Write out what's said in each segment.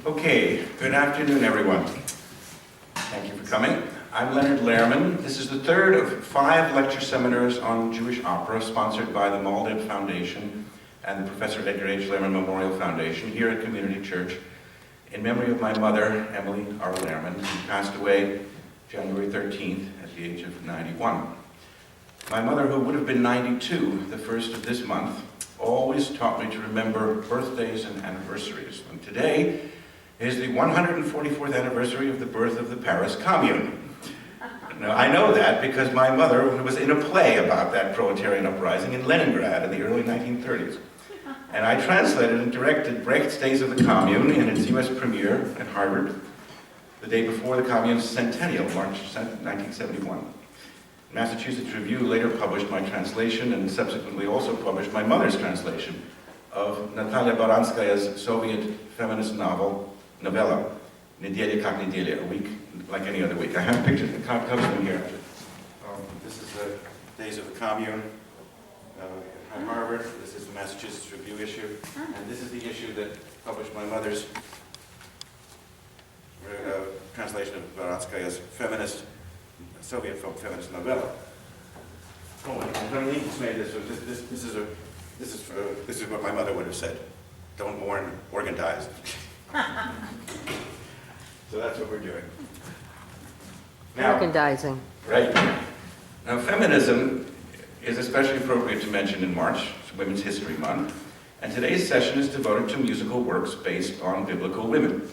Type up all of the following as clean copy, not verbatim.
Okay, good afternoon, everyone. Thank you for coming. I'm Leonard Lehrman. This is the third of 5 lecture seminars on Jewish opera sponsored by the Maldev Foundation and the Professor Edgar H. Lehrman Memorial Foundation here at Community Church in memory of my mother, Emily R. Lehrman, who passed away January 13th at the age of 91. My mother, who would have been 92 the first of this month, always taught me to remember birthdays and anniversaries. And today is the 144th anniversary of the birth of the Paris Commune. Now, I know that because my mother was in a play about that proletarian uprising in Leningrad in the early 1930s. And I translated and directed Brecht's Days of the Commune in its US premiere at Harvard the day before the Commune's centennial, March 1971. Massachusetts Review later published my translation and subsequently also published my mother's translation of Natalia Baranskaya's Soviet feminist novella, Nedelya Kak Nedelya, a week like any other week. I have pictures that comes from here. This is the Days of the Commune at Harvard. This is the Massachusetts Review issue. And this is the issue that published my mother's translation of Baranskaya's Soviet folk feminist novella. Oh, and Helene made this. This is what my mother would have said. Don't mourn, organize. So that's what we're doing. Now, Merchandising. right. Now, feminism is especially appropriate to mention in March, it's Women's History Month, and today's session is devoted to musical works based on biblical women.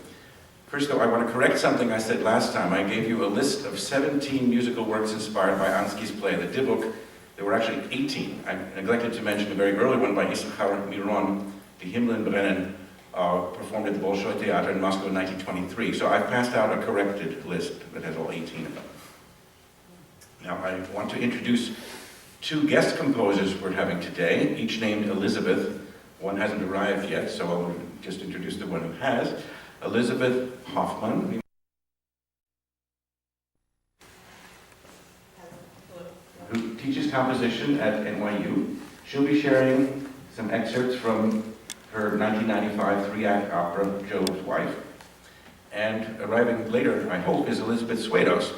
First, though, I want to correct something I said last time. I gave you a list of 17 musical works inspired by Ansky's play, The Dybbuk. There were actually 18. I neglected to mention a very early one by Issachar Miron, Die Himmeln brennen, performed at the Bolshoi Theater in Moscow in 1923. So I've passed out a corrected list that has all 18 of them. Now, I want to introduce 2 guest composers we're having today, each named Elizabeth. One hasn't arrived yet, so I'll just introduce the one who has. Elizabeth Hoffman, who teaches composition at NYU. She'll be sharing some excerpts from her 1995 3-act opera, Job's Wife. And arriving later, I hope, is Elizabeth Swados,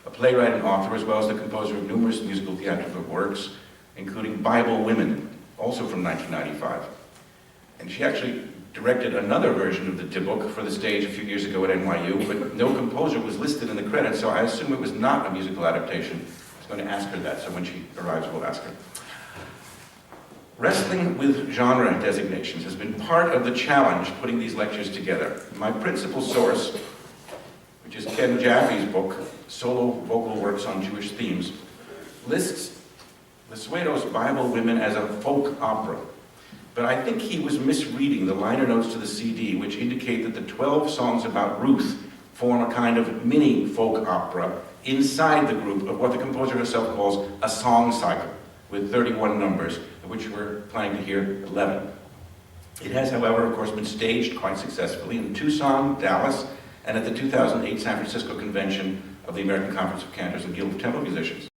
a playwright and author, as well as the composer of numerous musical theatrical works, including BiblicalWomen, also from 1995. And she actually directed another version of the Dybbuk for the stage a few years ago at NYU, but no composer was listed in the credits, so I assume it was not a musical adaptation. I was going to ask her that, so when she arrives, we'll ask her. Wrestling with genre designations has been part of the challenge putting these lectures together. My principal source, which is Ken Jaffe's book, Solo Vocal Works on Jewish Themes, lists the Swados BiblicalWomen as a folk opera. But I think he was misreading the liner notes to the CD, which indicate that the 12 songs about Ruth form a kind of mini folk opera inside the group of what the composer herself calls a song cycle, with 31 numbers, of which we're planning to hear 11. It has, however, of course, been staged quite successfully in Tucson, Dallas, and at the 2008 San Francisco convention of the American Conference of Cantors and Guild of Temple Musicians.